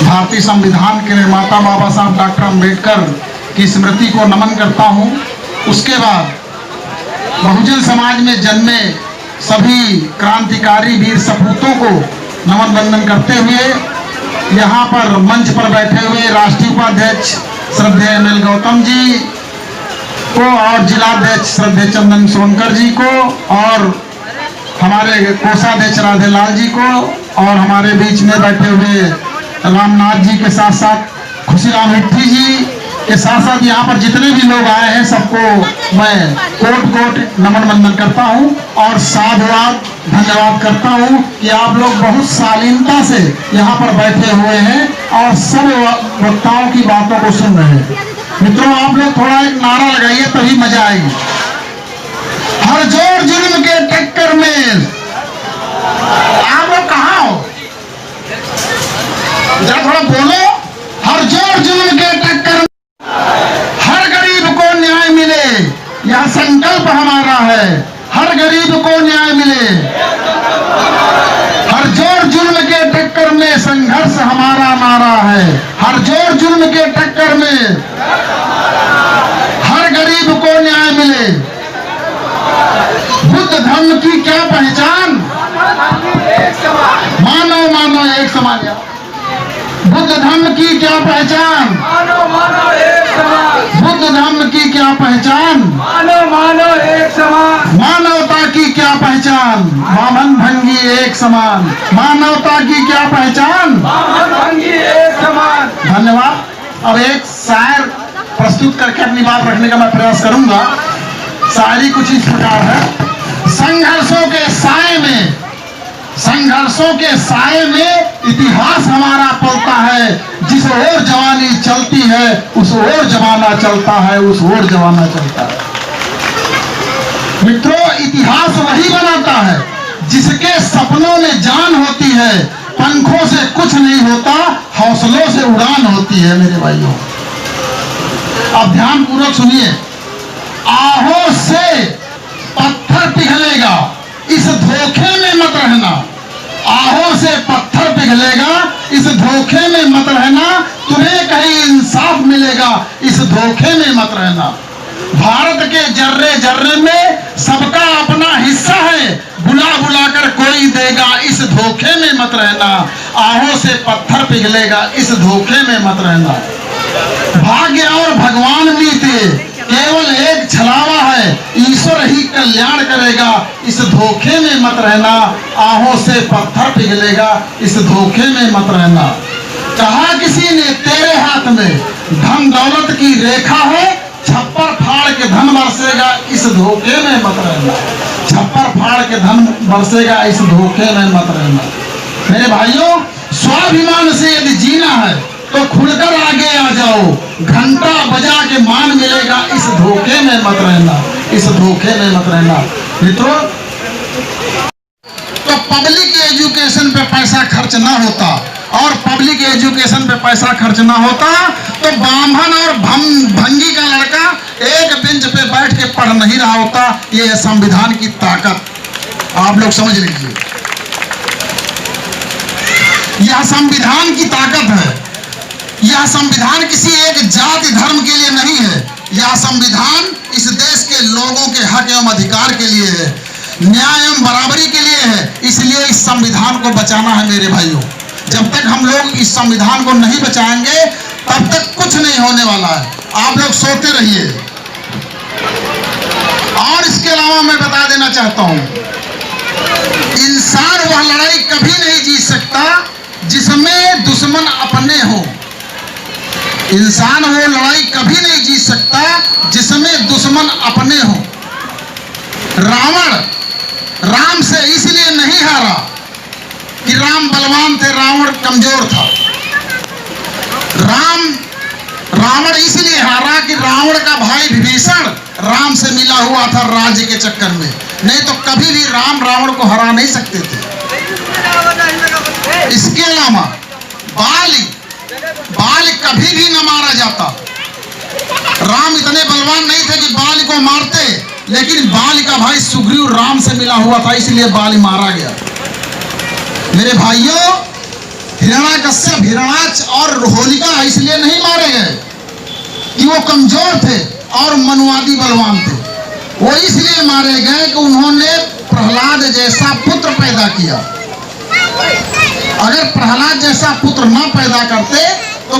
भारतीय संविधान के निर्माता बाबा साहब डॉक्टर अम्बेडकर की स्मृति को नमन करता हूँ। उसके बाद बहुजन समाज में जन्मे सभी क्रांतिकारी वीर सपूतों को नमन वंदन करते हुए यहाँ पर मंच पर बैठे हुए राष्ट्रीय उपाध्यक्ष श्रद्धेय एम.एल. गौतम जी को और जिलाध्यक्ष श्रद्धेय चंदन सोनकर जी को और हमारे कोषाध्यक्ष राधेलाल जी को और हमारे बीच में बैठे हुए रामनाथ जी के साथ साथ खुशीराम हिट्ठी जी के साथ साथ यहाँ पर जितने भी लोग आए हैं सबको मैं कोट कोट नमन वंदन करता हूँ और साधुवाद धन्यवाद करता हूँ कि आप लोग बहुत शालीनता से यहाँ पर बैठे हुए हैं और सब वक्ताओं की बातों को सुन रहे हैं। मित्रों, आप लोग थोड़ा एक नारा लगाइए तभी मजा आएगी। हर जोर जुल्म के टक्कर में। आप लोग कहाँ हो? जरा थोड़ा बोलो। हर जोर जुल्म के टक्कर में हर गरीब को न्याय मिले, यह संकल्प हमारा है। हर गरीब को न्याय मिले। हर जोर जुल्म के टक्कर में संघर्ष हमारा नारा है। हर जोर जुल्म के टक्कर में हर गरीब को न्याय मिले। बुद्ध धर्म की क्या पहचान? मानव मानव एक समान। बुद्ध धर्म की क्या पहचान? मानव मानव एक समान। बुद्ध धर्म की क्या पहचान? मानव मानव एक समान। मानवता की क्या पहचान? बामन भंगी एक समान। मानवता की क्या पहचान? बामन भंगी एक समान। धन्यवाद। अब एक शायर प्रस्तुत करके अपनी बात रखने का मैं प्रयास करूंगा। शायरी कुछ इस प्रकार है। संघर्षों के साए में इतिहास हमारा पलता है। जिस ओर जवानी चलती है उस ओर जमाना चलता है, उस ओर जमाना चलता है। मित्रों, इतिहास वही बनाता है जिसके सपनों में जान होती है। पंखों से कुछ नहीं होता, हौसलों से उड़ान होती है। मेरे भाइयों, अब ध्यान पूर्वक सुनिए। आहों से पत्थर पिघलेगा, इस धोखे में मत रहना। आहों से पत्थर पिघलेगा, इस धोखे में मत रहना। तुम्हें कहीं इंसाफ मिलेगा, इस धोखे में मत रहना। भारत के जर्रे जर्रे में सबका अपना हिस्सा है। बुला बुला कर कोई देगा, इस धोखे में मत रहना। आहों से पत्थर पिघलेगा, इस धोखे में मत रहना। भाग्य और भगवान बीते, केवल एक छलावा है। ईश्वर ही कल्याण करेगा, इस धोखे में मत रहना। आहों से पत्थर पिघलेगा, इस धोखे में मत रहना। कहा किसी ने तेरे हाथ में धन दौलत की रेखा है। छप्पर फाड़ के धन बरसेगा, इस धोखे में मत रहना। छप्पर फाड़ के धन बरसेगा, इस धोखे में मत रहना। मेरे भाइयों, स्वाभिमान से यदि जीना है तो खुलकर आगे आ जाओ। घंटा बजा के मान मिलेगा, इस धोखे में मत रहना। इस धोखे में मत रहना। मित्रों, तो पब्लिक एजुकेशन पे पैसा खर्च ना होता और पब्लिक एजुकेशन पे पैसा खर्च ना होता तो ब्राह्मण और भंगी का लड़का एक बेंच पे बैठ के पढ़ नहीं रहा होता। ये है संविधान की ताकत। आप लोग समझ लीजिए, यह संविधान की ताकत है। यह संविधान किसी एक जाति धर्म के लिए नहीं है। यह संविधान इस देश के लोगों के हक एवं अधिकार के लिए है, न्याय एवं बराबरी के लिए है। इसलिए इस संविधान को बचाना है मेरे भाइयों। जब तक हम लोग इस संविधान को नहीं बचाएंगे तब तक कुछ नहीं होने वाला है। आप लोग सोते रहिए। और इसके अलावा मैं बता देना चाहता हूं, इंसान वह लड़ाई कभी नहीं जीत सकता जिसमें दुश्मन अपने हो। इंसान वो लड़ाई कभी नहीं जीत सकता जिसमें दुश्मन अपने हो। रावण राम से इसलिए नहीं हारा कि राम बलवान थे, रावण कमजोर था। रावण इसलिए हारा कि रावण का भाई विभीषण राम से मिला हुआ था राज्य के चक्कर में। नहीं तो कभी भी राम रावण को हरा नहीं सकते थे। इसके अलावा बाल कभी भी न मारा जाता। राम इतने बलवान नहीं थे कि बाल को मारते, लेकिन बाल का भाई सुग्रीव राम से मिला हुआ था, इसलिए बाल मारा गया। मेरे भाइयों, हिरण्याकश्यप, हिरणाक्ष और होलिका इसलिए नहीं मारे गए कि वो कमजोर थे और मनुवादी बलवान थे। वो इसलिए मारे गए कि उन्होंने प्रहलाद जैसा पुत्र पैदा किया। अगर प्रहलाद जैसा पुत्र न पैदा करते तो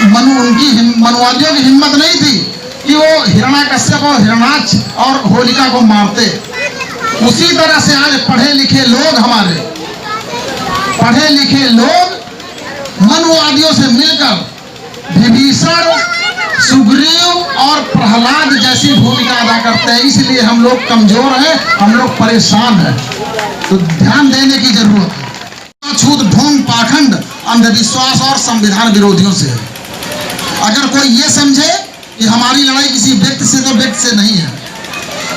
मनुवादियों की हिम्मत नहीं थी कि वो हिरण्याकश्यप और हिरणाक्ष और होलिका को मारते। उसी तरह से आज पढ़े लिखे लोग, हमारे पढ़े लिखे लोग मनुवादियों से मिलकर विभीषण, सुग्रीव और प्रहलाद जैसी भूमिका अदा करते हैं। इसलिए हम लोग कमजोर हैं, हम लोग परेशान हैं। तो ध्यान देने की जरूरत है। छूत, ढोंग, पाखंड, अंधविश्वास और संविधान विरोधियों से है। अगर कोई ये समझे कि हमारी लड़ाई किसी व्यक्ति से तो व्यक्ति से नहीं है।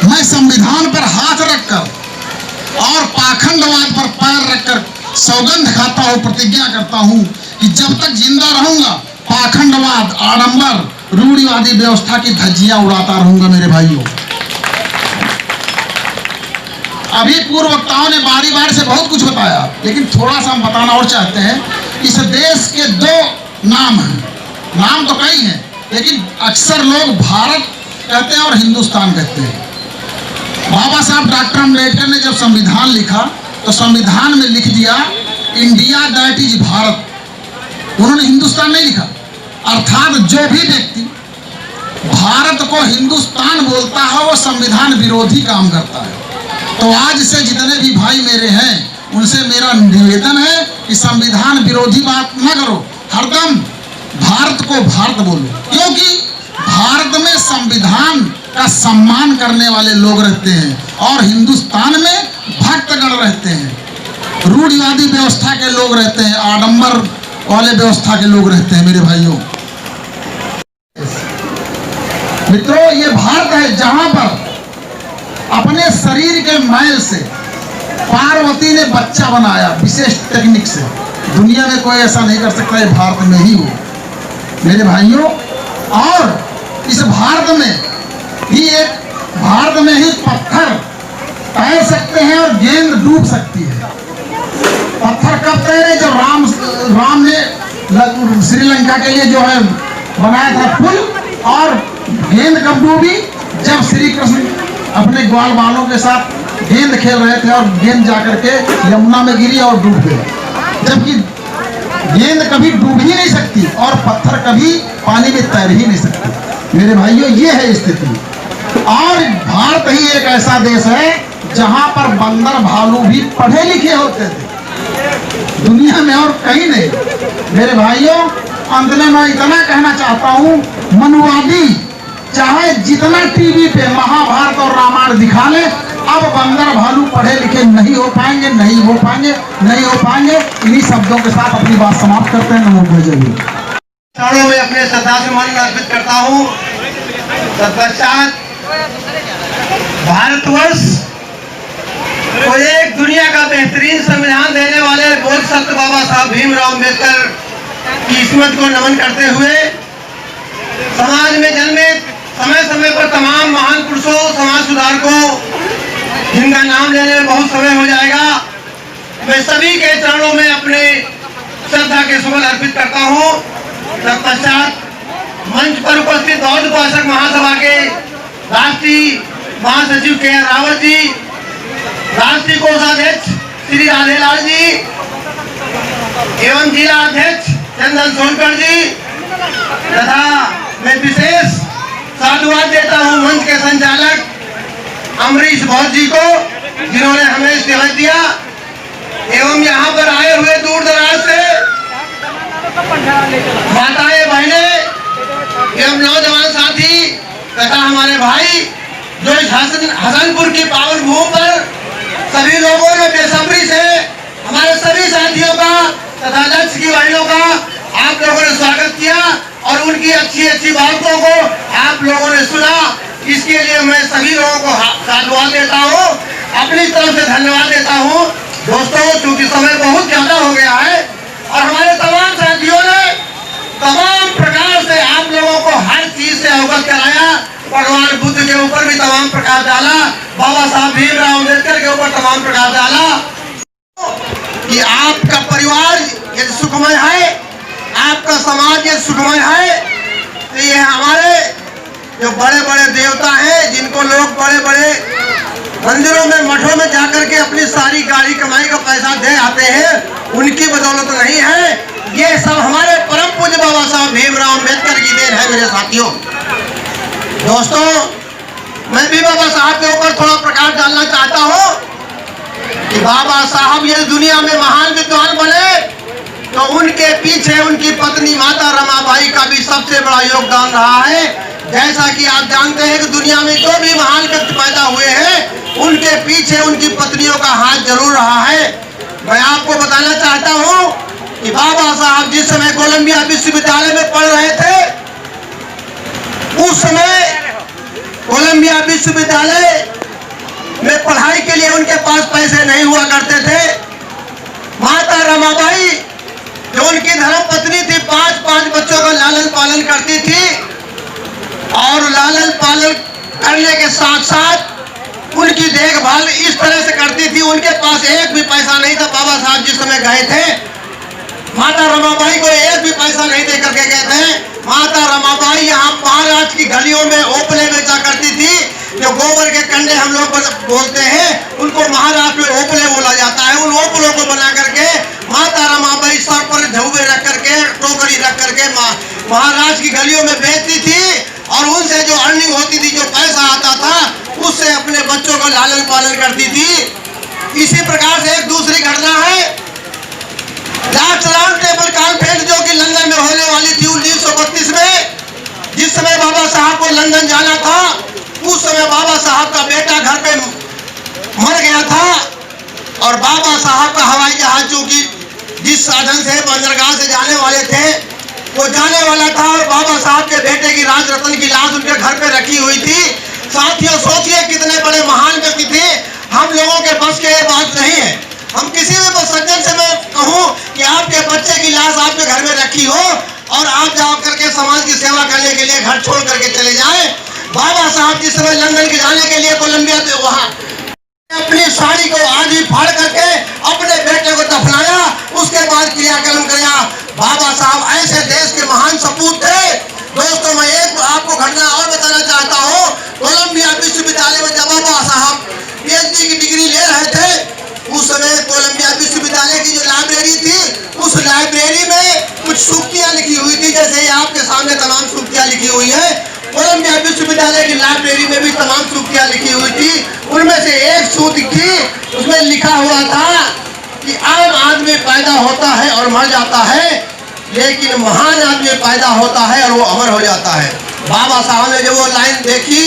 मैं संविधान पर हाथ रखकर और पाखंडवाद पर पैर रखकर सौगंध खाता हूं, प्रतिज्ञा करता हूं कि जब तक जिंदा रहूंगा पाखंडवाद, आडंबर, रूढ़िवादी व्यवस्था की धज्जियां उड़ाता रहूंगा मेरे भाइयों। अभी पूर्व वक्ताओं ने बारी बारी से बहुत कुछ बताया, लेकिन थोड़ा सा हम बताना और चाहते हैं। इस देश के दो नाम हैं, नाम तो कई हैं, लेकिन अक्सर लोग भारत कहते हैं और हिंदुस्तान कहते हैं। बाबा साहब डॉक्टर अम्बेडकर ने जब संविधान लिखा तो संविधान में लिख दिया इंडिया दैट इज भारत। उन्होंने हिंदुस्तान नहीं लिखा। अर्थात जो भी व्यक्ति भारत को हिंदुस्तान बोलता है वो संविधान विरोधी काम करता है। तो आज से जितने भी भाई मेरे हैं उनसे मेरा निवेदन है कि संविधान विरोधी बात न करो, हरदम भारत को भारत बोलो, क्योंकि भारत में संविधान का सम्मान करने वाले लोग रहते हैं और हिंदुस्तान में भक्तगण रहते हैं, रूढ़िवादी व्यवस्था के लोग रहते हैं, आडंबर वाले व्यवस्था के लोग रहते हैं। मेरे भाइयों मित्रों, ये भारत है जहां पर अपने शरीर के मैल से पार्वती ने बच्चा बनाया विशेष टेक्निक से। दुनिया में कोई ऐसा नहीं कर सकता, ये भारत में ही हो मेरे भाइयों। और इस भारत में ही पत्थर तैर सकते हैं और गेंद डूब सकती है। पत्थर कब तैरे? जब राम ने श्रीलंका के लिए जो है बनाया था पुल। और गेंद कब डूबी? जब श्री कृष्ण अपने ग्वाल बालों के साथ गेंद खेल रहे थे और गेंद जाकर के यमुना में गिरी और डूब गई। जबकि गेंद कभी डूब ही नहीं सकती और पत्थर कभी पानी में तैर ही नहीं सकती। मेरे भाइयों, ये है स्थिति। और भारत ही एक ऐसा देश है जहां पर बंदर भालू भी पढ़े लिखे होते थे, दुनिया में और कहीं नहीं। मेरे भाइयों, अंत में मैं इतना कहना चाहता हूं, मनुवादी चाहे जितना टीवी पे महाभारत और रामायण दिखा ले, अब बंदर भालू पढ़े लिखे नहीं हो पाएंगे, नहीं हो पाएंगे, नहीं हो पाएंगे। इन्हीं शब्दों के साथ अपनी बात समाप्त करते हैं। नमो बुद्धाय। क्षणों में अपने श्रद्धा से मन अर्पित करता हूँ। तत्पश्चात भारतवर्ष को एक दुनिया का बेहतरीन संविधान देने वाले बोधिसत्व बाबा साहब भीमराव अम्बेडकर की स्मृति को नमन करते हुए समाज में जन्मे समय समय पर तमाम महान पुरुषों, समाज सुधारकों, जिनका नाम लेने में बहुत समय हो जाएगा, मैं सभी के चरणों में अपने श्रद्धा के सुमन अर्पित करता हूँ। तत्पश्चात मंच पर उपस्थित बौद्ध उपासक महासभा के राष्ट्रीय महासचिव के रावत जी, राष्ट्रीय कोषाध्यक्ष श्री राधेलाल जी एवं जिला अध्यक्ष चंदन सोनकर जी तथा मैं विशेष साधुवाद देता हूं मंच के संचालक अमरीश भौत जी को, जिन्होंने हमें सेवा दिया एवं यहाँ पर आए हुए दूर दराज से माताएं, बहनें एवं नौजवान साथी तथा हमारे भाई जो इस हसनपुर की पावन भूमि पर सभी लोगों ने बेसब्री से हमारे सभी साथियों का तथा लक्ष्य की भाइयों का आप लोगों ने स्वागत किया और उनकी अच्छी अच्छी बातों को आप लोगों ने सुना। इसके लिए मैं सभी लोगों को साधुवाद देता हूँ, अपनी तरफ से धन्यवाद देता हूँ। दोस्तों, चूंकि समय बहुत ज्यादा हो गया है और हमारे तमाम साथियों ने तमाम प्रकार से आप लोगों को हर चीज से अवगत कराया। भगवान बुद्ध के ऊपर भी तमाम प्रकाश डाला, बाबा साहब भीमराव अम्बेडकर के ऊपर तमाम प्रकाश डाला कि आपका परिवार यदि सुखमय है, आपका समाज यदि सुखमय है, तो ये हमारे जो बड़े बड़े देवता हैं, जिनको लोग बड़े बड़े मंदिरों में मठों में जाकर के अपनी सारी गाड़ी कमाई का पैसा दे आते हैं, उनकी बदौलत नहीं है। ये सब हमारे परम पूज्य बाबा साहब भीमराव अम्बेडकर की देन है मेरे साथियों। दोस्तों, मैं भी बाबा साहब के ऊपर थोड़ा प्रकाश डालना चाहता हूँ कि बाबा साहब ये दुनिया में महान विद्वान बने, तो उनके पीछे उनकी पत्नी माता रमाबाई का भी सबसे बड़ा योगदान रहा है। जैसा कि आप जानते हैं कि दुनिया में जो भी महान व्यक्ति पैदा हुए हैं, उनके पीछे उनकी पत्नियों का हाथ जरूर रहा है। मैं आपको बताना चाहता हूँ कि बाबा साहब जिस समय कोलंबिया विश्वविद्यालय में पढ़ रहे थे, उस समय कोलंबिया विश्वविद्यालय में पढ़ाई के लिए उनके पास पैसे नहीं हुआ करते थे। माता रमाबाई जो उनकी धर्म पत्नी थी, 5 बच्चों का लालन पालन करती थी, और लालन पालन करने के साथ साथ उनकी देखभाल इस तरह से करती थी, उनके पास एक भी पैसा नहीं था। बाबा साहब जिस समय गए थे, माता रमाबाई को एक भी पैसा नहीं दे करके गए थे। माता रमाबाई यहाँ महाराष्ट्र की गलियों में ओपले बेचा करती थी। जो गोबर के कंडे हम लोग बोलते हैं, उनको महाराष्ट्र में ओपले बोला जाता है। उन ओपलों को बना करके माता रमाबाई सर पर झउबे रख करके, टोकरी रख करके महाराष्ट्र की गलियों में बेचती थी, और उनसे जो अर्निंग होती थी, जो पैसा आता था, उससे अपने बच्चों का लालन पालन करती थी। इसी प्रकार से एक दूसरी घटना है, लास्ट राउंड टेबल कॉन्फ्रेंस जो कि लंदन में होने वाली थी 1932 में। जिस समय बाबा साहब को लंदन जाना था, उस समय बाबा साहब का बेटा घर पे मर गया था, और बाबा साहब का हवाई जहाज जो कि जिस साधन से बंदरगाह से जाने वाले थे, वो जाने वाला था, और बाबा साहब के बेटे की राज रतन की लाश उनके घर पे रखी हुई थी। साथियों, सोचिए कितने बड़े महान व्यक्ति थे। हम लोगों के बस के ये बात नहीं है। हम किसी भी सज्जन से मैं कहूँ कि आपके बच्चे की लाश आपके घर में रखी हो, और आप जा करके समाज की सेवा करने के लिए घर छोड़ करके चले जाएं। बाबा साहब जिस समय लंदन के जाने के लिए कोलंबिया थे, वहाँ अपनी साड़ी को आधी फाड़ करके अपने बेटे को दफनाया, उसके बाद क्रियाक्रम किया। बाबा साहब ऐसे देश के महान सपूत थे। दोस्तों, मैं एक आपको घटना और बताना चाहता हूँ। कोलंबिया विश्वविद्यालय में जब बाबा साहब पीएचडी की डिग्री ले रहे थे, उस समय कोलंबिया विश्वविद्यालय की जो लाइब्रेरी थी, उस लाइब्रेरी में कुछ सूक्तियां लिखी हुई थी, जैसे आपके सामने तमाम सूक्तियां लिखी हुई है। कोलंबिया विश्वविद्यालय की लाइब्रेरी में भी तमाम सूक्तियां लिखी हुई थी। उनमें से एक सूक्त थी, उसमें लिखा हुआ था कि आम आदमी पैदा होता है और मर जाता है, लेकिन महान आदमी पैदा होता है और वो अमर हो जाता है। बाबा साहब ने जब वो लाइन देखी,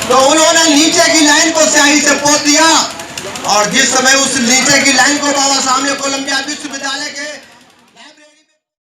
तो उन्होंने नीचे की लाइन को स्याही से पोत दिया, और जिस समय उस नीचे की लाइन को बाबा साहब ने कोलंबिया विश्वविद्यालय के